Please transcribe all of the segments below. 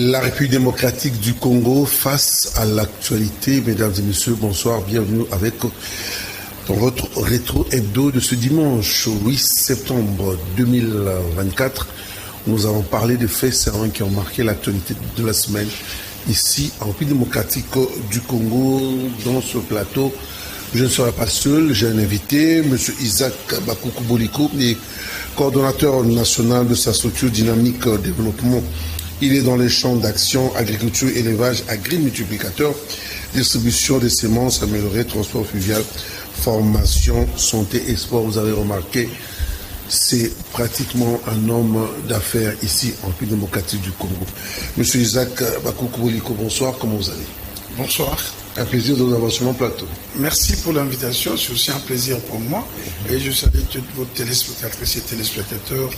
La République démocratique du Congo face à l'actualité. Mesdames et messieurs, bonsoir, bienvenue avec dans votre rétro hebdo de ce dimanche 8 septembre 2024. Nous avons parlé des faits saillants qui ont marqué l'actualité de la semaine ici en République démocratique du Congo. Dans ce plateau, je ne serai pas seul, j'ai un invité, M. Isaac Bakoukou Boliko, coordonnateur national de sa structure dynamique développement. Il est dans les champs d'action, agriculture, élevage, agri-multiplicateur, distribution des semences améliorées, transport fluvial, formation, santé et sport. Vous avez remarqué, c'est pratiquement un homme d'affaires ici en République démocratique du Congo. Monsieur Isaac Bakoukou Boliko, bonsoir, comment vous allez? Bonsoir. Un plaisir de vous avoir sur mon plateau. Merci pour l'invitation, c'est aussi un plaisir pour moi. Et je salue toutes vos téléspectatrices et téléspectateurs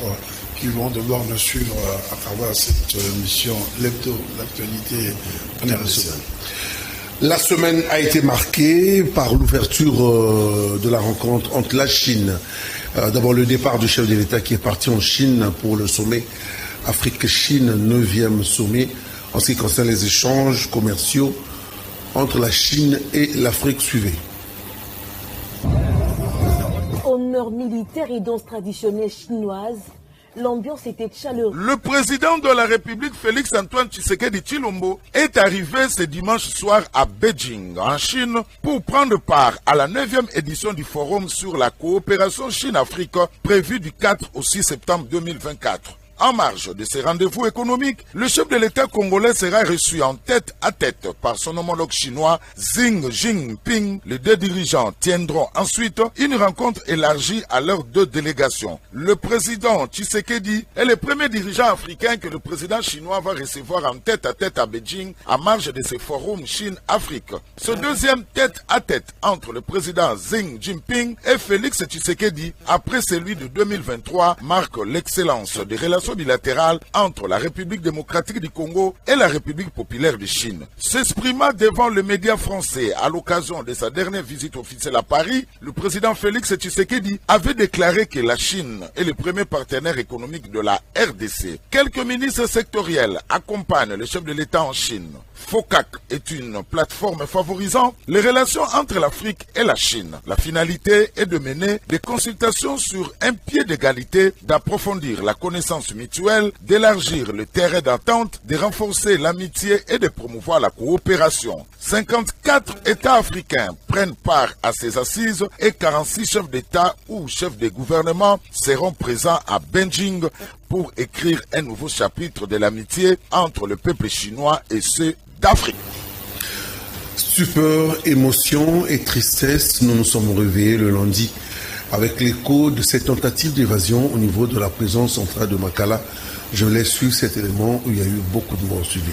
qui vont devoir nous suivre à travers cette émission l'hebdo, l'actualité internationale. La semaine a été marquée par l'ouverture de la rencontre entre la Chine. D'abord le départ du chef de l'État qui est parti en Chine pour le sommet Afrique-Chine, 9e sommet en ce qui concerne les échanges commerciaux entre la Chine et l'Afrique suivait. Honneur militaire et danse traditionnelle chinoise, l'ambiance était chaleureuse. Le président de la République, Félix Antoine Tshisekedi Tshilombo, est arrivé ce dimanche soir à Beijing, en Chine, pour prendre part à la 9e édition du Forum sur la coopération Chine-Afrique, prévu du 4 au 6 septembre 2024. En marge de ces rendez-vous économiques, le chef de l'État congolais sera reçu en tête à tête par son homologue chinois Xi Jinping. Les deux dirigeants tiendront ensuite une rencontre élargie à leurs deux délégations. Le président Tshisekedi est le premier dirigeant africain que le président chinois va recevoir en tête à Beijing en marge de ce forum Chine-Afrique. Ce deuxième tête à tête entre le président Xi Jinping et Félix Tshisekedi, après celui de 2023, marque l'excellence des relations bilatérale entre la République démocratique du Congo et la République populaire de Chine. S'exprimant devant le média français à l'occasion de sa dernière visite officielle à Paris, le président Félix Tshisekedi avait déclaré que la Chine est le premier partenaire économique de la RDC. Quelques ministres sectoriels accompagnent le chef de l'État en Chine. FOCAC est une plateforme favorisant les relations entre l'Afrique et la Chine. La finalité est de mener des consultations sur un pied d'égalité, d'approfondir la connaissance mutuelle, d'élargir le terrain d'entente, de renforcer l'amitié et de promouvoir la coopération. 54 États africains prennent part à ces assises et 46 chefs d'État ou chefs de gouvernement seront présents à Beijing pour écrire un nouveau chapitre de l'amitié entre le peuple chinois et ceux d'Afrique. Stupeur, émotion et tristesse, nous nous sommes réveillés le lundi avec l'écho de cette tentative d'évasion au niveau de la prison centrale de Makala. Je laisse suivre cet élément où il y a eu beaucoup de morts suivis.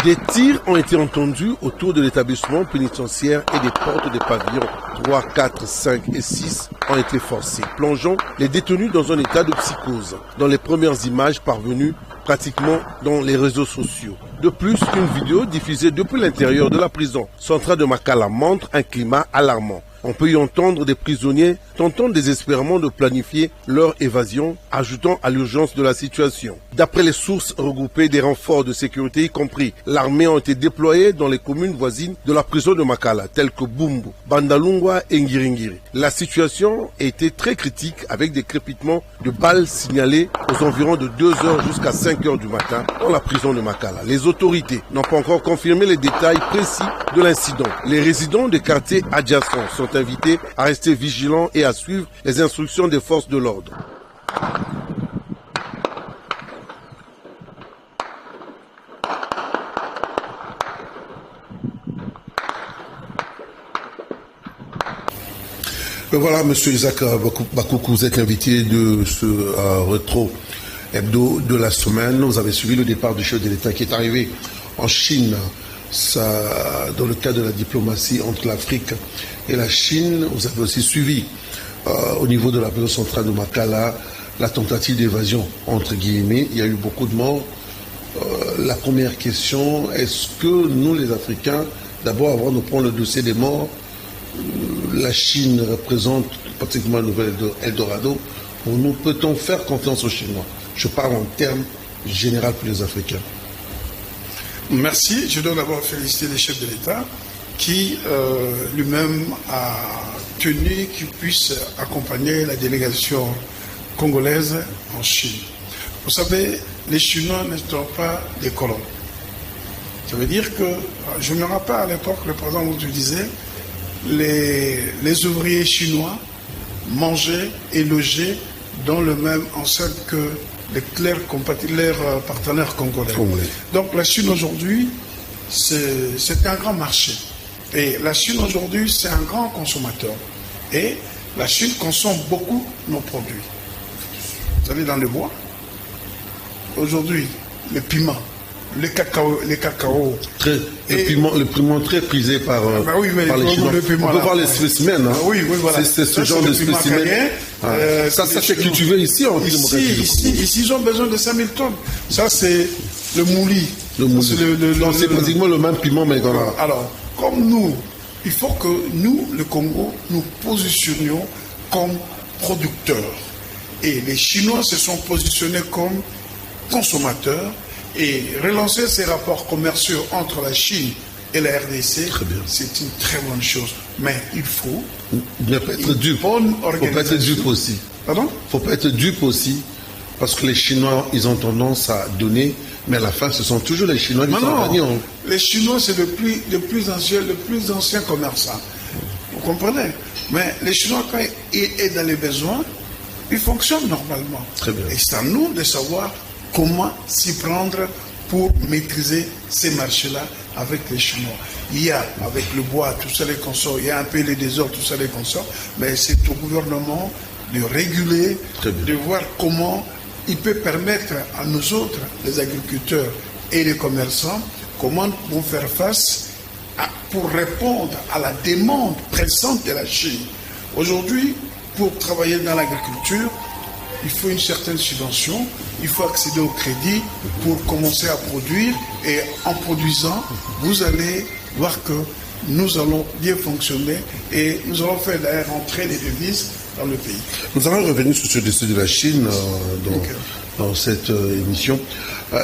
Des tirs ont été entendus autour de l'établissement pénitentiaire et des portes des pavillons 3, 4, 5 et 6 ont été forcées, plongeant les détenus dans un état de psychose. Dans les premières images parvenues pratiquement dans les réseaux sociaux. De plus, une vidéo diffusée depuis l'intérieur de la prison centrale de Makala montre un climat alarmant. On peut y entendre des prisonniers tentant désespérément de planifier leur évasion, ajoutant à l'urgence de la situation. D'après les sources regroupées, des renforts de sécurité, y compris l'armée, ont été déployés dans les communes voisines de la prison de Makala, telles que Bumbu, Bandalungwa et Ngiringiri. La situation a été très critique avec des crépitements de balles signalés aux environs de 2 heures jusqu'à 5 heures du matin dans la prison de Makala. Les autorités n'ont pas encore confirmé les détails précis de l'incident. Les résidents des quartiers adjacents sont invités à rester vigilants et à suivre les instructions des forces de l'ordre. Voilà, monsieur Isaac Bakoukou, vous êtes l'invité de ce rétro hebdo de la semaine. Vous avez suivi le départ du chef de l'État qui est arrivé en Chine. Ça, dans le cadre de la diplomatie entre l'Afrique et la Chine, vous avez aussi suivi au niveau de la prison centrale de Makala la tentative d'évasion, entre guillemets. Il y a eu beaucoup de morts. La première question, est-ce que nous les Africains, d'abord avant de prendre le dossier des morts, la Chine représente pratiquement un nouvel Eldorado, pour nous, peut-on faire confiance aux Chinois? Je parle en termes généraux pour les Africains. Merci. Je dois d'abord féliciter le chef de l'État qui lui-même a tenu qu'il puisse accompagner la délégation congolaise en Chine. Vous savez, les Chinois ne sont pas des colons. Ça veut dire que, je me rappelle à l'époque, le président vous disait, les ouvriers chinois mangeaient et logeaient dans le même enceinte que leurs partenaires congolais. Donc la Chine aujourd'hui, c'est un grand marché. Et la Chine aujourd'hui, c'est un grand consommateur. Et la Chine consomme beaucoup nos produits. Vous allez dans le bois. Aujourd'hui, le piment, le cacao. Le piment très prisé par les Chinois. On peut voir les spécimens. Hein. Oui, voilà. C'est ce genre de spécimens. Ça c'est cultivé ici en démocratie. Ici, ils ont besoin de 5000 tonnes. Ça, c'est le mouli. C'est pratiquement le même piment, mais voilà. Alors, comme nous, il faut que nous, le Congo, nous positionnions comme producteurs. Et les Chinois se sont positionnés comme consommateurs. Et relancer ces rapports commerciaux entre la Chine et la RDC, c'est une très bonne chose. Mais il faut être dupe. Bonne organisation. Il ne faut pas être dupe aussi. Pardon? Il ne faut pas être dupe aussi. Parce que les Chinois, ils ont tendance à donner, mais à la fin, ce sont toujours les Chinois qui sont gagnants. Les Chinois, c'est le plus ancien commerçant. Vous comprenez? Mais les Chinois, quand ils sont dans les besoins, ils fonctionnent normalement. Très bien. Et c'est à nous de savoir comment s'y prendre pour maîtriser ces marchés-là avec les Chinois. Il y a, avec le bois, tout ça les consorts, il y a un peu les désordres, tout ça les consorts, mais c'est au gouvernement de réguler, de voir comment il peut permettre à nous autres, les agriculteurs et les commerçants, comment vont faire face pour répondre à la demande pressante de la Chine. Aujourd'hui, pour travailler dans l'agriculture, il faut une certaine subvention, il faut accéder au crédit pour commencer à produire. Et en produisant, vous allez voir que nous allons bien fonctionner et nous allons faire d'ailleurs entrer les devises dans le pays. Nous allons revenir sur ce dossier de la Chine dans cette émission.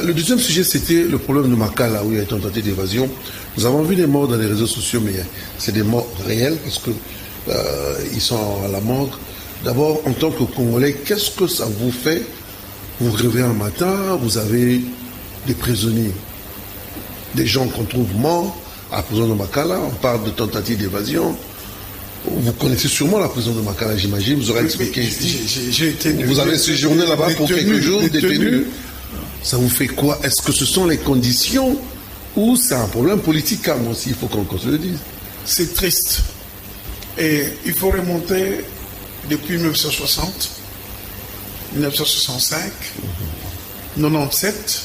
Le deuxième sujet, c'était le problème de Makala, où il y a une tentative d'évasion. Nous avons vu des morts dans les réseaux sociaux, mais c'est des morts réels parce qu'ils sont à la morgue. D'abord, en tant que Congolais, qu'est-ce que ça vous fait? Vous vous réveillez un matin, vous avez des prisonniers, des gens qu'on trouve morts à la prison de Makala. On parle de tentative d'évasion. Vous connaissez sûrement la prison de Makala, j'imagine. Vous aurez expliqué ici. Vous avez séjourné là-bas pour quelques jours, détenu. Ça vous fait quoi? Est-ce que ce sont les conditions ou c'est un problème politique à moi aussi? Il faut qu'on se le dise. C'est triste. Et il faut remonter depuis 1960, 1965, 97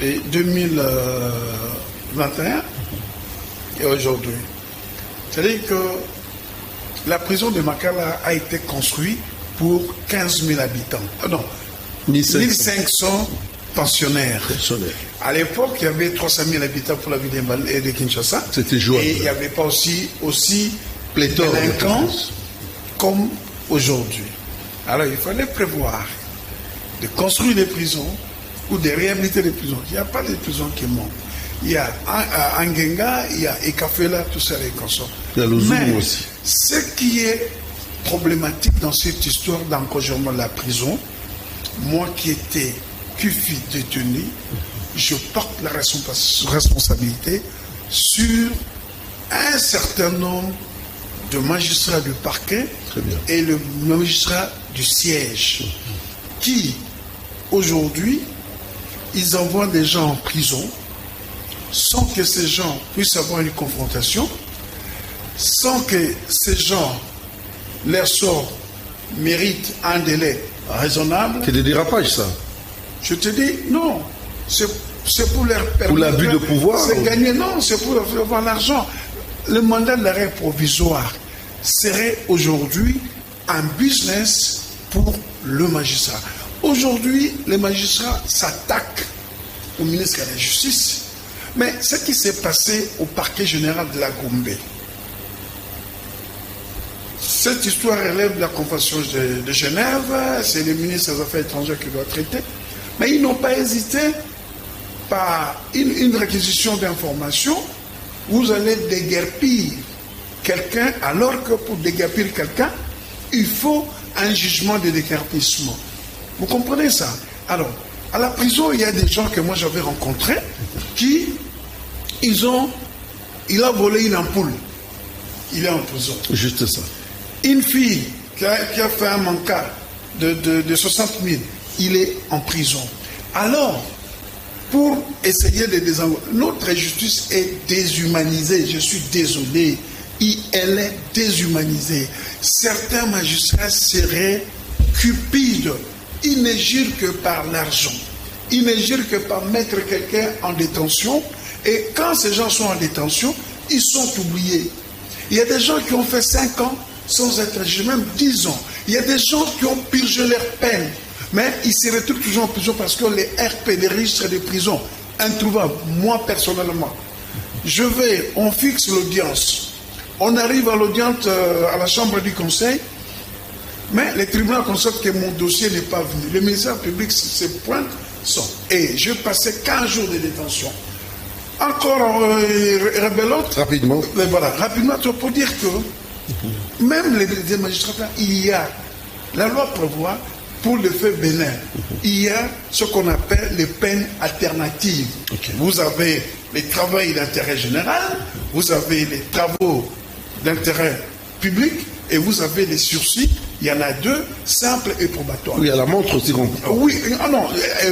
et 2021 et aujourd'hui. C'est-à-dire que la prison de Makala a été construite pour 15 000 habitants. Non, 1500 pensionnaires. À l'époque, il y avait 300 000 habitants pour la ville de Kinshasa. C'était jouable. Et il n'y avait pas aussi pléthore de délinquants comme aujourd'hui. Alors il fallait prévoir de construire des prisons ou de réhabiliter les prisons. Il n'y a pas de prisons qui manquent. Il y a Angenga, il y a Ekafela, tout ça les consorts. Il y a le Zoum aussi. Ce qui est problématique dans cette histoire d'encadrement de la prison, moi qui fus détenu, je porte la responsabilité sur un certain nombre de magistrats du parquet et le magistrat du siège qui, aujourd'hui, ils envoient des gens en prison sans que ces gens puissent avoir une confrontation, sans que ces gens, leur sort mérite un délai raisonnable. C'est des dérapages, ça. Je te dis, non. C'est pour leur permettre... Pour l'abus de pouvoir. C'est gagner, non. C'est pour avoir l'argent. Le mandat d'arrêt provisoire serait aujourd'hui un business pour le magistrat. Aujourd'hui, les magistrats s'attaquent au ministre de la Justice. Mais ce qui s'est passé au parquet général de la Gombe, Cette histoire relève de la Convention de Genève, c'est le ministre des Affaires étrangères qui doit traiter, mais ils n'ont pas hésité par une réquisition d'informations. Vous allez déguerpir quelqu'un, alors que pour déguerpir quelqu'un, il faut un jugement de déguerpissement. Vous comprenez ça? Alors, à la prison, il y a des gens que moi j'avais rencontrés qui, il a volé une ampoule. Il est en prison. Juste ça. Une fille qui a fait un manquat de 60 000, il est en prison. Alors, pour essayer de désengager, notre justice est déshumanisée. Je suis désolé. Elle est déshumanisée. Certains magistrats seraient cupides. Ils ne jurent que par l'argent. Ils ne jurent que par mettre quelqu'un en détention. Et quand ces gens sont en détention, ils sont oubliés. Il y a des gens qui ont fait 5 ans sans être jugés, même 10 ans. Il y a des gens qui ont purgé leur peine. Mais ils se retrouvent toujours en prison parce que les RP, les registres de prison, introuvables. Moi, personnellement, on fixe l'audience. On arrive à l'audience à la chambre du conseil, mais les tribunaux constatent que mon dossier n'est pas venu. Le ministère public se pointe, et je passais 15 jours de détention. Encore rebelote. Rapidement. Mais voilà, rapidement, pour dire que même les magistrats, la loi prévoit pour le fait bénin, il y a ce qu'on appelle les peines alternatives. Okay. Vous avez les travaux d'intérêt général, vous avez les travaux d'intérêt public et vous avez les sursis. Il y en a 2, simples et probatoires. Oui, à la montre aussi. Oui, non.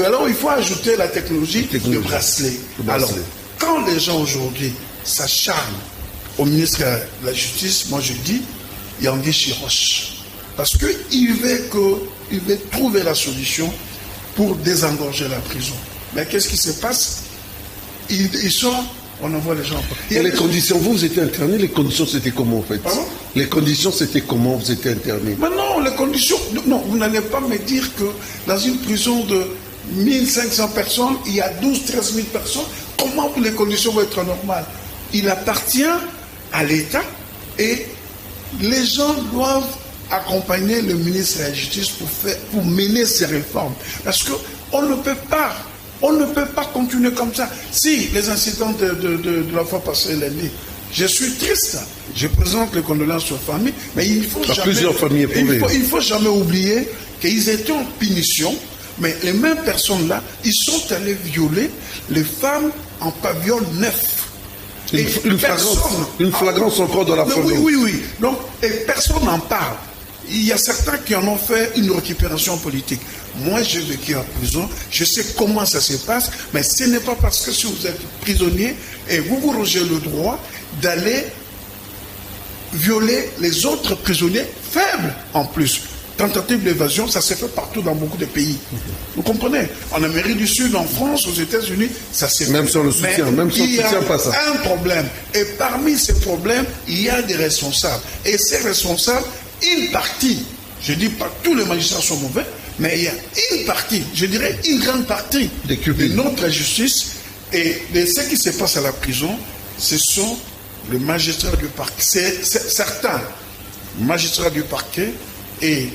Alors il faut ajouter la technologie de bracelet. Alors, quand les gens aujourd'hui s'acharnent au ministre de la Justice, moi je dis, Yangui Chiroche. Parce qu'il veut trouver la solution pour désengorger la prison. Mais qu'est-ce qui se passe? Il sort, on envoie les gens. Et les conditions, vous étiez interné, les conditions c'était comment en fait? Pardon? Les conditions c'était comment vous étiez interné? Mais non, les conditions, non, vous n'allez pas me dire que dans une prison de 1500 personnes, il y a 12-13 000 personnes, comment les conditions vont être normales? Il appartient à l'État et les gens doivent accompagner le ministre de la Justice pour mener ces réformes. Parce qu'on ne peut pas continuer comme ça. Si les incidents de la fois passée lundi, je suis triste. Je présente les condoléances aux familles, mais il faut jamais oublier qu'ils étaient en punition, mais les mêmes personnes-là, ils sont allés violer les femmes en pavillon 9. Une flagrance encore dans la famille. Oui. Donc, et personne n'en parle. Il y a certains qui en ont fait une récupération politique. Moi, j'ai vécu en prison, je sais comment ça se passe, mais ce n'est pas parce que si vous êtes prisonnier et vous rogez le droit d'aller violer les autres prisonniers faibles en plus. Tentative d'évasion, ça s'est fait partout dans beaucoup de pays. Vous comprenez? En Amérique du Sud, en France, aux États-Unis, ça s'est fait. Même sans le soutien, pas ça. Il y a un problème. Et parmi ces problèmes, il y a des responsables. Et ces responsables, une partie, je dis pas tous les magistrats sont mauvais, mais il y a une partie, je dirais une grande partie de notre justice et de ce qui se passe à la prison, ce sont les magistrats du parquet. Certains magistrats du parquet et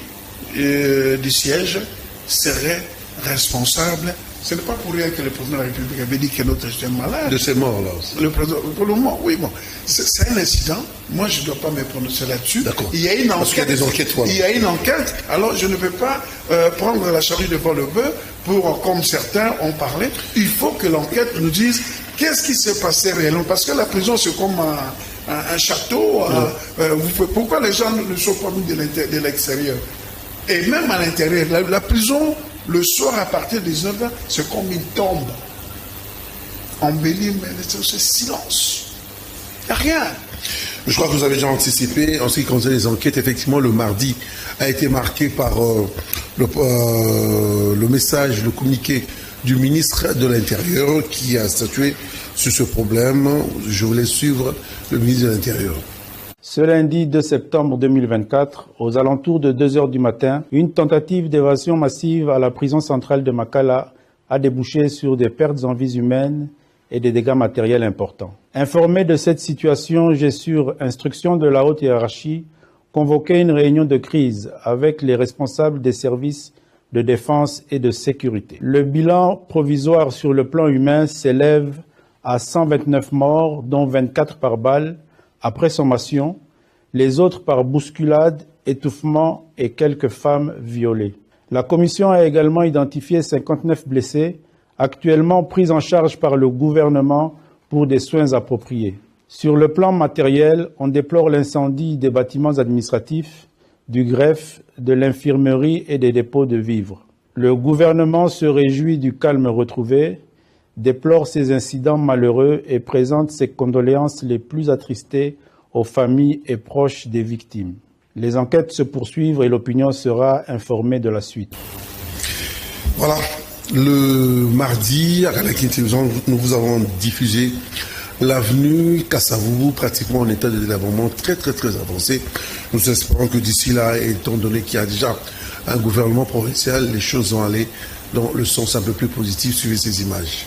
du siège seraient responsables. Ce n'est pas pour rien que le président de la République avait dit que notre était malade. De ces morts-là aussi. Le président, pour le moment, oui, bon. C'est un incident. Moi, je ne dois pas me prononcer là-dessus. D'accord. Il y a une enquête. Parce qu'il y a des enquêtes, voilà. Il y a une enquête. Alors, je ne peux pas prendre la charrue devant le bœuf pour, comme certains ont parlé. Il faut que l'enquête nous dise qu'est-ce qui s'est passé réellement. Parce que la prison, c'est comme un château. Pourquoi les gens ne sont pas mis de l'extérieur? Et même à l'intérieur, la prison, le soir à partir des 19h, c'est comme une tombe. Embellie, mais c'est silence. Il n'y a rien. Je crois que vous avez déjà anticipé, en ce qui concerne les enquêtes, effectivement, le mardi a été marqué par le message, le communiqué du ministre de l'Intérieur qui a statué sur ce problème. Je voulais suivre le ministre de l'Intérieur. Ce lundi 2 septembre 2024, aux alentours de 2h du matin, une tentative d'évasion massive à la prison centrale de Makala a débouché sur des pertes en vies humaines et des dégâts matériels importants. Informé de cette situation, j'ai sur instruction de la haute hiérarchie convoqué une réunion de crise avec les responsables des services de défense et de sécurité. Le bilan provisoire sur le plan humain s'élève à 129 morts, dont 24 par balle, après sommation, les autres par bousculade, étouffement et quelques femmes violées. La commission a également identifié 59 blessés, actuellement pris en charge par le gouvernement pour des soins appropriés. Sur le plan matériel, on déplore l'incendie des bâtiments administratifs, du greffe, de l'infirmerie et des dépôts de vivres. Le gouvernement se réjouit du calme retrouvé, déplore ces incidents malheureux et présente ses condoléances les plus attristées aux familles et proches des victimes. Les enquêtes se poursuivent et l'opinion sera informée de la suite. Voilà, le mardi, à Canal Télévision, nous vous avons diffusé l'avenue Kasavubu, pratiquement en état de délabrement très avancé. Nous espérons que d'ici là, étant donné qu'il y a déjà un gouvernement provincial, les choses vont aller dans le sens un peu plus positif. Suivez ces images.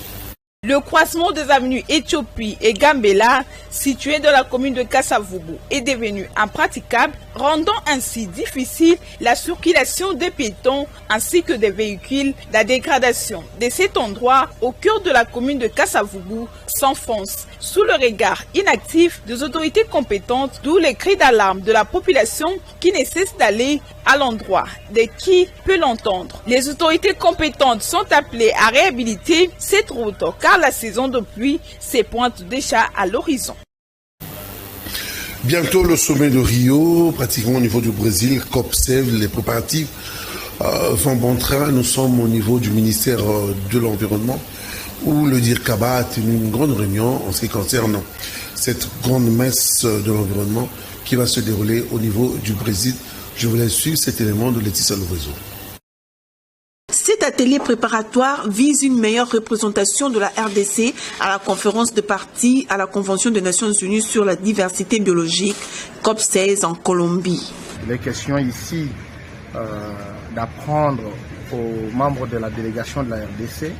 Le croisement des avenues Éthiopie et Gambela, situé dans la commune de Kasavubu, est devenu impraticable, rendant ainsi difficile la circulation des piétons ainsi que des véhicules. La dégradation de cet endroit au cœur de la commune de Kasavubu s'enfonce sous le regard inactif des autorités compétentes, d'où les cris d'alarme de la population qui ne cesse d'aller à l'endroit de qui peut l'entendre. Les autorités compétentes sont appelées à réhabiliter cette route car la saison de pluie se pointe déjà à l'horizon. Bientôt le sommet de Rio, pratiquement au niveau du Brésil, COP16, les préparatifs vont bon train. Nous sommes au niveau du ministère de l'Environnement où le DIRCABA a tenu une grande réunion en ce qui concerne cette grande messe de l'environnement qui va se dérouler au niveau du Brésil. Je vous laisse suivre cet élément de Laetitia Louvezo. Cet atelier préparatoire vise une meilleure représentation de la RDC à la conférence de parties à la Convention des Nations Unies sur la diversité biologique, COP16 en Colombie. Il est question ici d'apprendre aux membres de la délégation de la RDC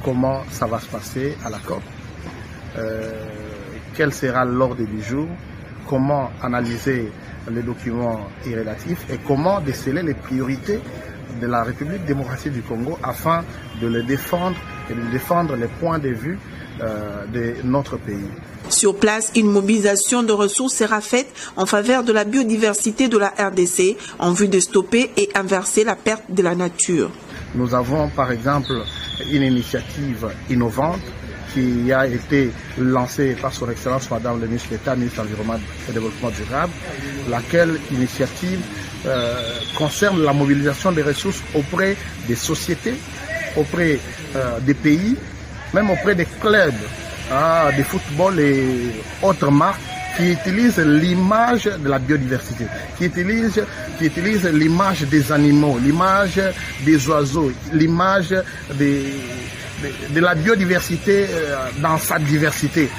comment ça va se passer à la COP, quel sera l'ordre du jour, comment analyser les documents relatifs et comment déceler les priorités de la République démocratique du Congo afin de les défendre et de défendre les points de vue de notre pays. Sur place, une mobilisation de ressources sera faite en faveur de la biodiversité de la RDC en vue de stopper et inverser la perte de la nature. Nous avons par exemple une initiative innovante qui a été lancée par son Excellence Madame le ministre d'État, ministre de l'Environnement et du Développement durable, laquelle initiative concerne la mobilisation des ressources auprès des sociétés, auprès des pays, même auprès des clubs de football et autres marques qui utilisent l'image de la biodiversité, qui utilisent l'image des animaux, l'image des oiseaux, l'image de la biodiversité dans sa diversité.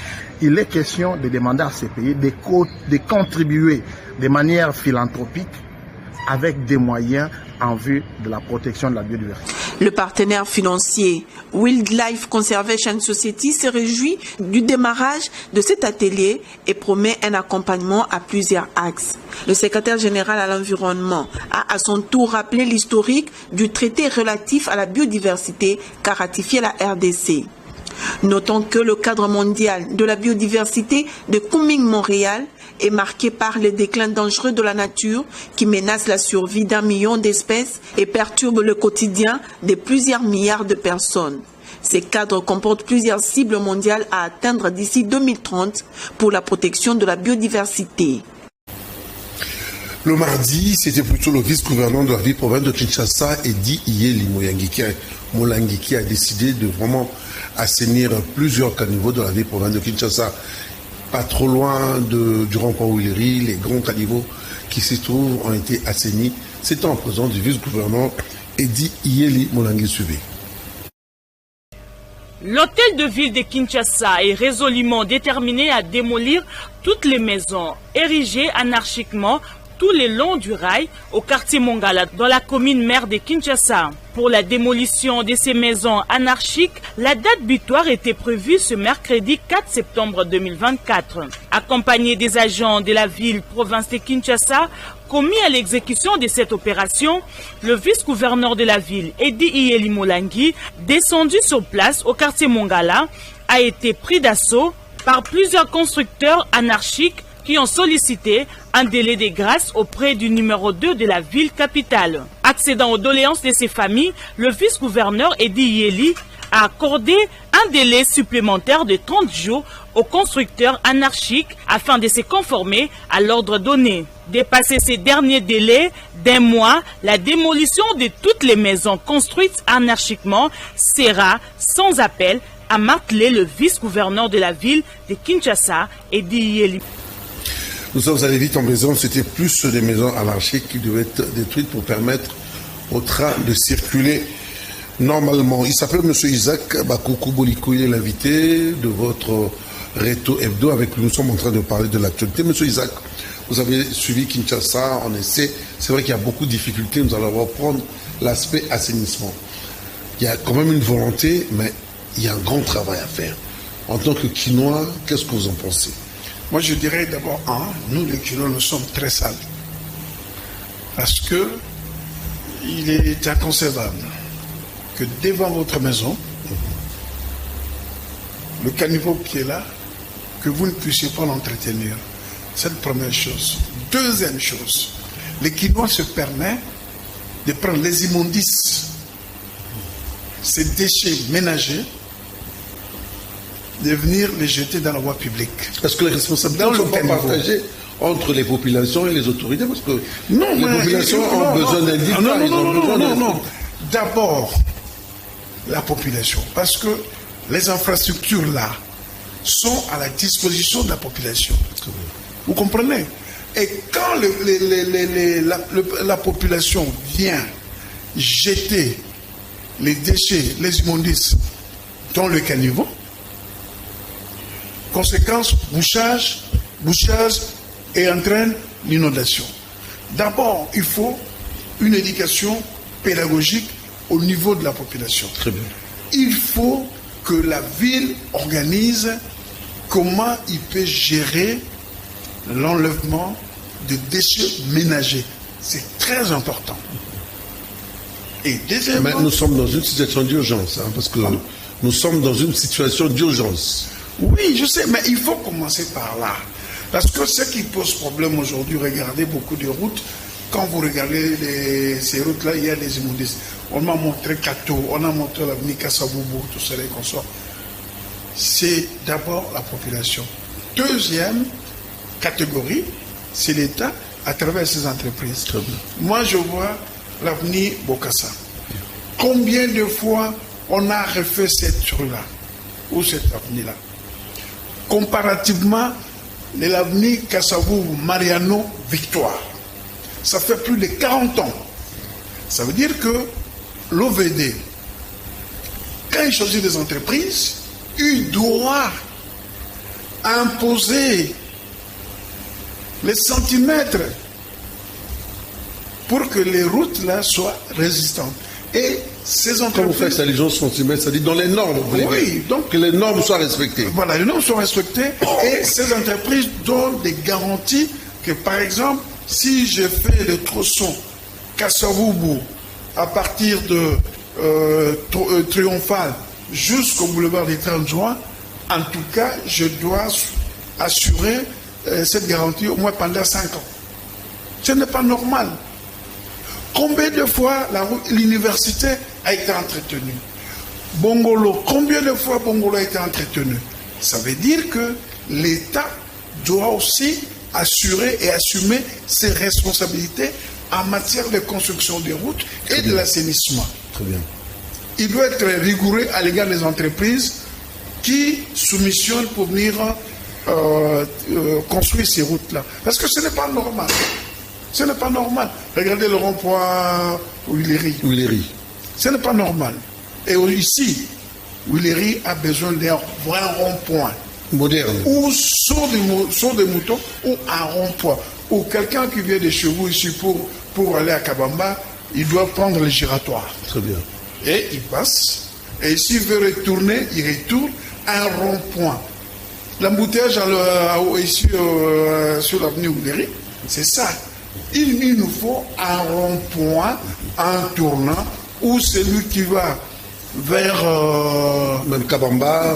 Il est question de demander à ces pays de contribuer de manière philanthropique avec des moyens en vue de la protection de la biodiversité. Le partenaire financier Wildlife Conservation Society se réjouit du démarrage de cet atelier et promet un accompagnement à plusieurs axes. Le secrétaire général à l'environnement a à son tour rappelé l'historique du traité relatif à la biodiversité qu'a ratifié la RDC. Notons que le cadre mondial de la biodiversité de Kunming-Montréal est marqué par les déclins dangereux de la nature qui menacent la survie d'1 million d'espèces et perturbent le quotidien de plusieurs milliards de personnes. Ces cadres comportent plusieurs cibles mondiales à atteindre d'ici 2030 pour la protection de la biodiversité. Le mardi, c'était plutôt le vice-gouverneur de la ville provinciale de Kinshasa, Edi Iyeli Molangi, qui a décidé de vraiment assainir plusieurs caniveaux de la ville provinciale de Kinshasa. Pas trop loin du rond-point Willery, les grands caniveaux qui s'y trouvent ont été assainis. C'était en présence du vice-gouverneur Edi Iyeli Molangi Suvé. L'hôtel de ville de Kinshasa est résolument déterminé à démolir toutes les maisons érigées anarchiquement tout le long du rail au quartier Mongala, dans la commune mère de Kinshasa. Pour la démolition de ces maisons anarchiques, la date butoir était prévue ce mercredi 4 septembre 2024. Accompagné des agents de la ville-province de Kinshasa, commis à l'exécution de cette opération, le vice-gouverneur de la ville, Edi Iyeli Molangi, descendu sur place au quartier Mongala, a été pris d'assaut par plusieurs constructeurs anarchiques qui ont sollicité un délai de grâce auprès du numéro 2 de la ville capitale. Accédant aux doléances de ces familles, le vice-gouverneur Edi Iyeli a accordé un délai supplémentaire de 30 jours aux constructeurs anarchiques afin de se conformer à l'ordre donné. Dépassé ces derniers délais d'un mois, la démolition de toutes les maisons construites anarchiquement sera sans appel, a martelé le vice-gouverneur de la ville de Kinshasa, Edi Iyeli. Nous sommes allés vite en maison, c'était plus des maisons anarchiques qui devaient être détruites pour permettre au train de circuler normalement. Il s'appelle M. Isaac Bakoukou Boliko, il est l'invité de votre Réto Hebdo avec qui nous sommes en train de parler de l'actualité. M. Isaac, vous avez suivi Kinshasa, on essaie, c'est vrai qu'il y a beaucoup de difficultés, nous allons reprendre l'aspect assainissement. Il y a quand même une volonté, mais il y a un grand travail à faire. En tant que Quinois, qu'est-ce que vous en pensez? Moi, je dirais d'abord, nous les Quinois, nous sommes très sales. Parce que il est inconcevable que devant votre maison, le caniveau qui est là, que vous ne puissiez pas l'entretenir. C'est la première chose. Deuxième chose, les Quinois se permettent de prendre les immondices, ces déchets ménagers, de venir les jeter dans la voie publique. Est-ce que les responsabilités ne sont pas partagées entre les populations et les autorités? Parce que les populations ont besoin d'un diplôme. Non. D'abord, la population. Parce que les infrastructures là sont à la disposition de la population. Vous comprenez? Et quand la population vient jeter les déchets, les immondices dans le caniveau, conséquence, bouchage et entraîne l'inondation. D'abord, il faut une éducation pédagogique au niveau de la population. Très bien. Il faut que la ville organise comment il peut gérer l'enlèvement de déchets ménagers. C'est très important. Et deuxièmement... Mais nous sommes dans une situation d'urgence, parce que nous sommes dans une situation d'urgence. Oui, je sais, mais il faut commencer par là. Parce que ce qui pose problème aujourd'hui, regardez beaucoup de routes. Quand vous regardez ces routes-là, il y a des immondices. On m'a montré Kato, on a montré l'avenue Kassavubu, tout ça, les consorts. C'est d'abord la population. Deuxième catégorie, c'est l'État à travers ses entreprises. Moi, je vois l'avenue Bokassa. Combien de fois on a refait cette rue-là ou cette avenue-là? Comparativement, l'avenue Kassavubu, Mariano, Victoire. Ça fait plus de 40 ans. Ça veut dire que l'OVD, quand il choisit des entreprises, il doit imposer les centimètres pour que les routes là soient résistantes. Et ces entreprises... Quand vous faites allusion centimètres, ça dit dans les normes. Oui, donc que les normes soient respectées. Voilà, les normes sont respectées et ces entreprises donnent des garanties que, par exemple, si je fais le tronçon Kassavubu à partir de Triomphal jusqu'au boulevard des 30 juin, en tout cas, je dois assurer cette garantie au moins pendant 5 ans. Ce n'est pas normal. Combien de fois l'université a été entretenue? Bongolo, combien de fois Bongolo a été entretenu? Ça veut dire que l'État doit aussi assurer et assumer ses responsabilités en matière de construction des routes et de l'assainissement. Très bien. Il doit être rigoureux à l'égard des entreprises qui soumissionnent pour venir construire ces routes-là. Parce que ce n'est pas normal. Ce n'est pas normal. Regardez le rond-point Huiléry. Ce n'est pas normal. Et ici, Huiléry a besoin d'un vrai rond-point. Moderne. Ou sur des moutons, ou un rond-point. ou quelqu'un qui vient de chez vous ici pour aller à Kabamba, il doit prendre le giratoire. Très bien. Et il passe. Et s'il veut retourner, il retourne à un rond-point. L'embouteillage ici sur l'avenue Oudéry, c'est ça. Il nous faut un rond-point, un tournant, où celui qui va vers même Kabamba,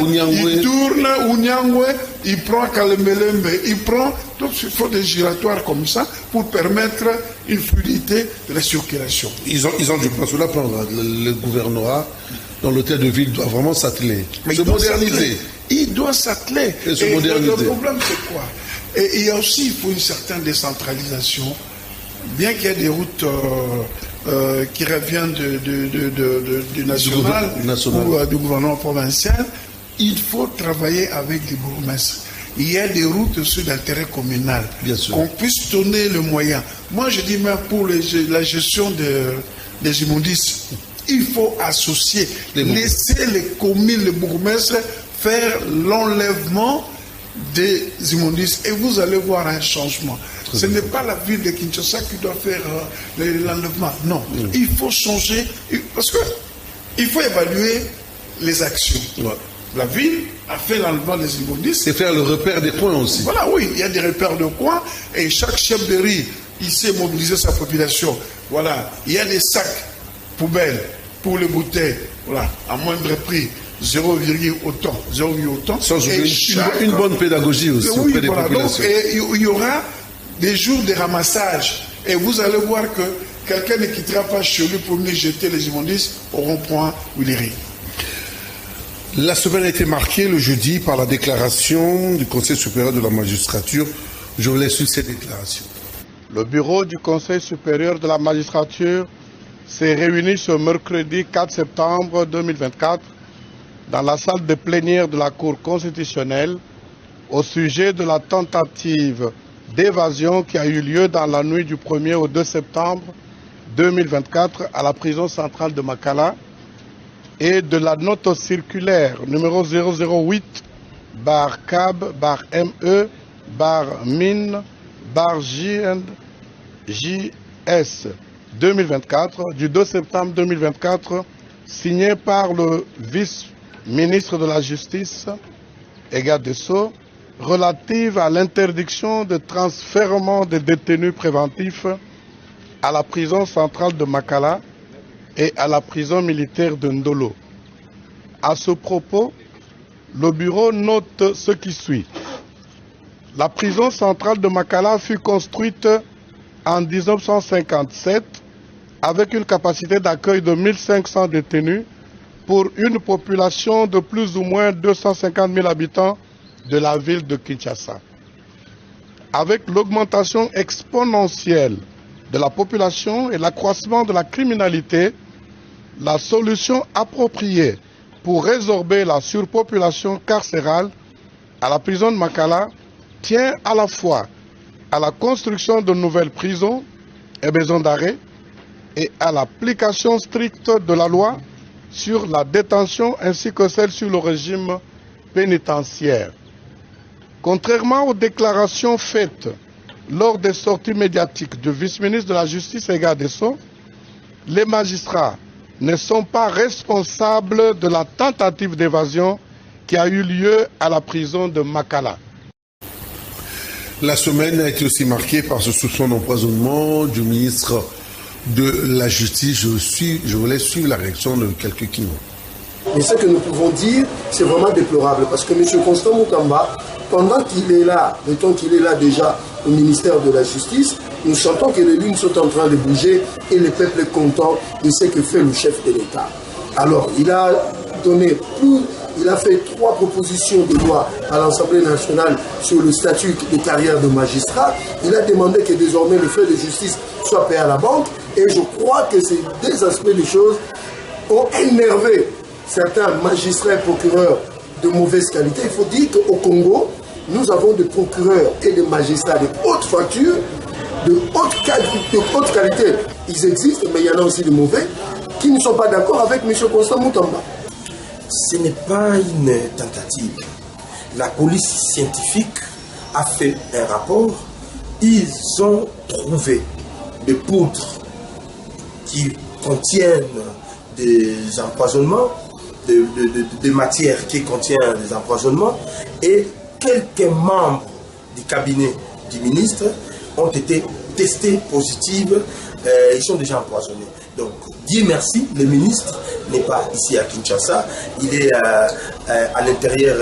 il tourne, Ounyangwe, il prend Kalemelembe, il prend. Donc il faut des giratoires comme ça pour permettre une fluidité de la circulation. Ils ont du plan sur la plan. Le gouvernorat, dans l'hôtel de ville, doit vraiment s'atteler, se moderniser. Il doit s'atteler. Et se moderniser. Le problème, c'est quoi? Et il y a aussi, il faut une certaine décentralisation. Bien qu'il y ait des routes qui reviennent du national ou du gouvernement provincial, il faut travailler avec les bourgmestres. Il y a des routes sur l'intérêt communal. Qu'on puisse donner le moyen. Moi, je dis même pour la gestion des immondices, il faut associer, laisser les communes, les bourgmestres faire l'enlèvement des immondices et vous allez voir un changement. Ce n'est pas la ville de Kinshasa qui doit faire l'enlèvement. Non, il faut changer parce que il faut évaluer les actions. La ville a fait l'enlèvement des immondices. Et faire le repère des coins aussi. Voilà, oui, il y a des repères de coins et chaque chef de riz, il sait mobiliser sa population. Voilà, il y a des sacs poubelles pour les bouteilles, voilà, à moindre prix. 0,8 autant. Sans une bonne pédagogie aussi auprès des populations. Donc, et il y aura des jours de ramassage. Et vous allez voir que quelqu'un ne quittera pas chez lui pour venir jeter les immondices au rond-point Oudéry. La semaine a été marquée le jeudi par la déclaration du Conseil supérieur de la magistrature. Je vous laisse sur cette déclaration. Le bureau du Conseil supérieur de la magistrature s'est réuni ce mercredi 4 septembre 2024 dans la salle de plénière de la Cour constitutionnelle au sujet de la tentative d'évasion qui a eu lieu dans la nuit du 1er au 2 septembre 2024 à la prison centrale de Makala et de la note circulaire numéro 008-CAB-ME-MIN-JS 2024 du 2 septembre 2024 signée par le vice-ministre de la Justice et garde des Sceaux relative à l'interdiction de transfèrement des détenus préventifs à la prison centrale de Makala et à la prison militaire de Ndolo. À ce propos, le bureau note ce qui suit. La prison centrale de Makala fut construite en 1957 avec une capacité d'accueil de 1500 détenus pour une population de plus ou moins 250 000 habitants de la ville de Kinshasa. Avec l'augmentation exponentielle de la population et l'accroissement de la criminalité, la solution appropriée pour résorber la surpopulation carcérale à la prison de Makala tient à la fois à la construction de nouvelles prisons et maisons d'arrêt et à l'application stricte de la loi sur la détention ainsi que celle sur le régime pénitentiaire. Contrairement aux déclarations faites lors des sorties médiatiques du vice-ministre de la Justice et garde des Sceaux, les magistrats ne sont pas responsables de la tentative d'évasion qui a eu lieu à la prison de Makala. La semaine a été aussi marquée par ce soupçon d'empoisonnement du ministre de la Justice. Je voulais suivre la réaction de quelqu'un qui nous. Mais ce que nous pouvons dire, c'est vraiment déplorable parce que M. Constant Moutamba, pendant qu'il est là, mettons qu'il est là déjà au ministère de la Justice, nous sentons que les lignes sont en train de bouger et le peuple est content de ce que fait le chef de l'État. Alors, il a fait 3 propositions de loi à l'Assemblée nationale sur le statut des carrières de magistrats. Il a demandé que désormais le frais de justice soit payé à la banque. Et je crois que ces 2 aspects des choses ont énervé certains magistrats et procureurs de mauvaise qualité. Il faut dire qu'au Congo, nous avons des procureurs et des magistrats de haute facture, de haute qualité. Ils existent, mais il y en a aussi de mauvais, qui ne sont pas d'accord avec M. Constant Moutamba. Ce n'est pas une tentative. La police scientifique a fait un rapport ils ont trouvé des poutres qui contiennent des empoisonnements, des matières qui contiennent des empoisonnements, et quelques membres du cabinet du ministre ont été testés positifs, ils sont déjà empoisonnés. Donc, Dieu merci, le ministre n'est pas ici à Kinshasa, il est à l'intérieur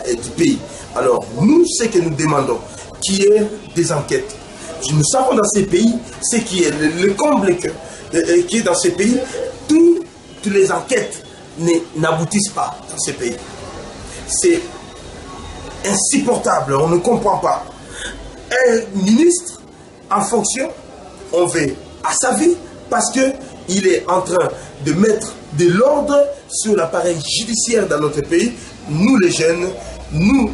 du pays. Alors, nous, ce que nous demandons, qui est des enquêtes. Nous savons dans ces pays, ce qui est le comble qui est dans ces pays, toutes les enquêtes n'aboutissent pas dans ces pays. C'est insupportable, on ne comprend pas. Un ministre en fonction, on veut à sa vie parce qu'il est en train de mettre de l'ordre sur l'appareil judiciaire dans notre pays. Nous les jeunes, nous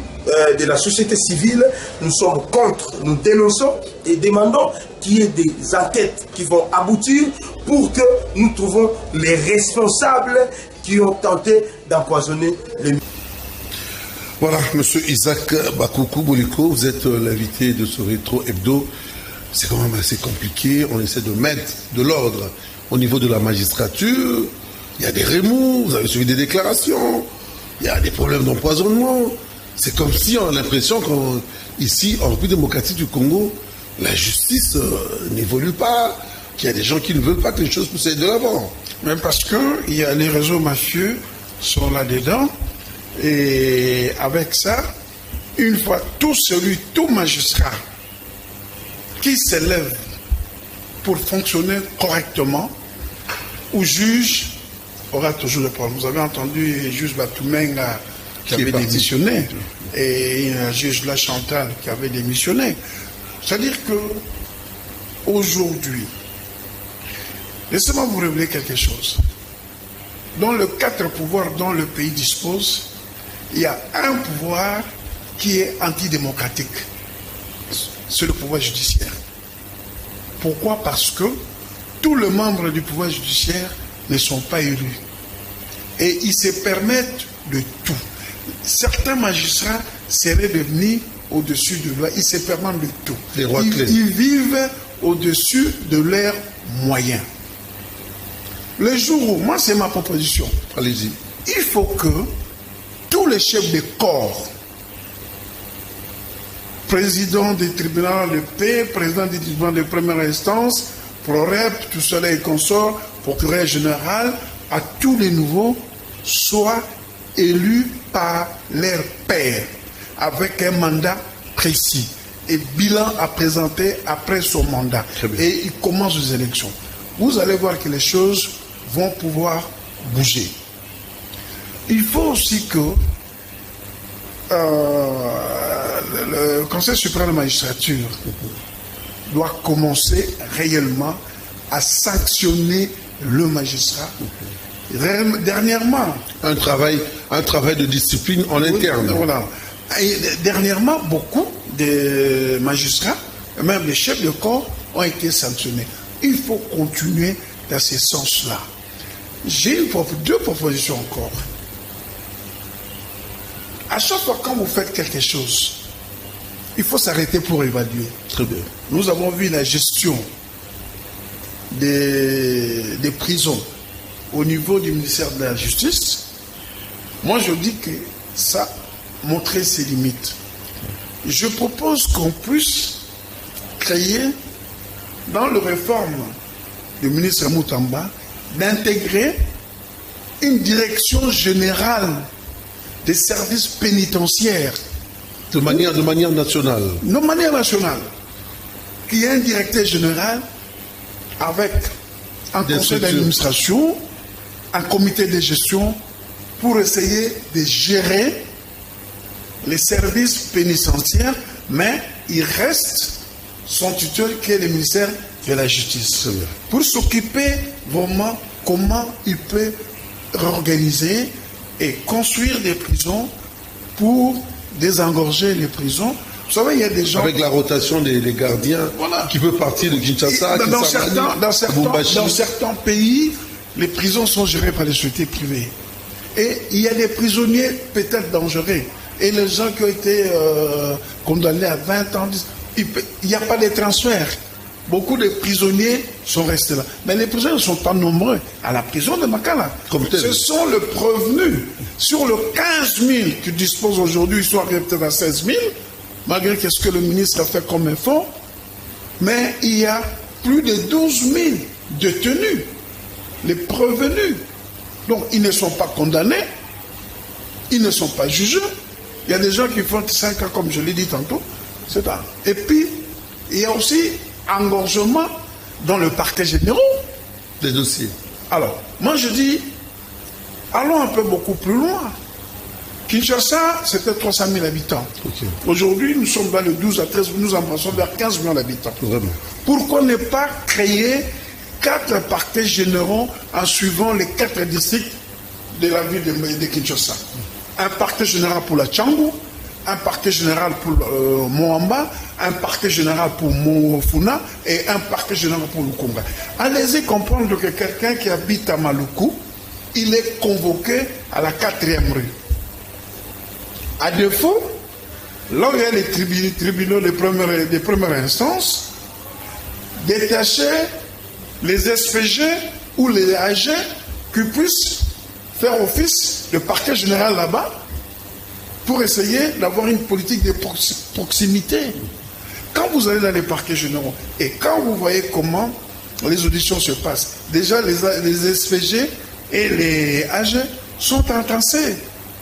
de la société civile, nous sommes contre, nous dénonçons et demandons qu'il y ait des enquêtes qui vont aboutir pour que nous trouvons les responsables qui ont tenté d'empoisonner les... Voilà, monsieur Isaac Bakoukou Boliko, vous êtes l'invité de ce rétro hebdo. C'est quand même assez compliqué, on essaie de mettre de l'ordre au niveau de la magistrature. Il y a des remous, vous avez suivi des déclarations, il y a des problèmes d'empoisonnement. C'est comme si on a l'impression qu'ici, en République démocratique du Congo, la justice n'évolue pas, qu'il y a des gens qui ne veulent pas que les choses puissent aller de l'avant. Même parce qu'il y a les réseaux mafieux sont là-dedans, et avec ça, une fois tout magistrat qui s'élève pour fonctionner correctement, ou juge aura toujours le problème. Vous avez entendu le juge Batoumenga qui avait démissionné, et un juge La Chantal qui avait démissionné. C'est-à-dire que aujourd'hui, laissez-moi vous révéler quelque chose. Dans les 4 pouvoirs dont le pays dispose, il y a un pouvoir qui est antidémocratique. C'est le pouvoir judiciaire. Pourquoi? Parce que tous les membres du pouvoir judiciaire ne sont pas élus. Et ils se permettent de tout. Certains magistrats seraient devenus au-dessus de loi. Ils se permettent de tout. Ils vivent au-dessus de leurs moyens. Le jour où, moi c'est ma proposition, allez-y. Il faut que tous les chefs de corps, président du tribunal de paix, président du tribunal de première instance, PROREP, tout cela et consort, procureur général, à tous les niveaux, soient élus par leurs pairs, avec un mandat précis et bilan à présenter après son mandat. Et il commence les élections. Vous allez voir que les choses vont pouvoir bouger. Il faut aussi que le Conseil suprême de la magistrature doit commencer réellement à sanctionner le magistrat. Dernièrement, un travail de discipline en interne. Voilà. Et dernièrement, beaucoup de magistrats, même les chefs de corps, ont été sanctionnés. Il faut continuer dans ce sens-là. J'ai 2 propositions encore. À chaque fois quand vous faites quelque chose, il faut s'arrêter pour évaluer. Très bien. Nous avons vu la gestion des prisons au niveau du ministère de la Justice. Moi, je dis que ça montrait ses limites. Je propose qu'on puisse créer, dans la réforme du ministre Moutamba, d'intégrer une direction générale des services pénitentiaires. De manière nationale. De manière nationale. Qui est un directeur général avec un conseil d'administration, un comité de gestion pour essayer de gérer les services pénitentiaires, mais il reste son tuteur qui est le ministère de la Justice. Pour s'occuper vraiment comment il peut réorganiser et construire des prisons pour désengorger les prisons. Vous savez, il y a des gens... Avec la rotation des gardiens, voilà, qui peut partir de Kinshasa, dans certains pays, les prisons sont gérées par les sociétés privées. Et il y a des prisonniers peut-être dangereux. Et les gens qui ont été condamnés à 20 ans disent, il n'y a pas de transfert. Beaucoup de prisonniers sont restés là. Mais les prisonniers ne sont pas nombreux à la prison de Makala. Ce sont les prévenus. Sur le 15 000 qui disposent aujourd'hui, ils sont arrivés peut-être à 16 000, malgré ce que le ministre a fait comme effort. Mais il y a plus de 12 000 détenus, les prévenus. Donc, ils ne sont pas condamnés, ils ne sont pas jugés. Il y a des gens qui font 5 ans, comme je l'ai dit tantôt. Et puis, il y a aussi engorgement dans le parquet général des dossiers. Alors, moi je dis, allons un peu beaucoup plus loin. Kinshasa, c'était 300 000 habitants. Okay. Aujourd'hui, nous sommes dans le 12 à 13, nous embrassons vers 15 millions d'habitants. Pourquoi ne pas créer 4 parquets généraux en suivant les 4 districts de la ville de Kinshasa? Un parquet général pour la Tchangou, un parquet général pour Moamba, un parquet général pour Mofuna et un parquet général pour Lukunga. Allez-y comprendre que quelqu'un qui habite à Maluku, il est convoqué à la 4e rue. À défaut, là où il y a les tribunaux de première instance, détacher les SPG ou les AG qui puissent faire office de parquet général là-bas pour essayer d'avoir une politique de proximité. Quand vous allez dans les parquets généraux et quand vous voyez comment les auditions se passent, déjà les SPG et les AG sont entassés,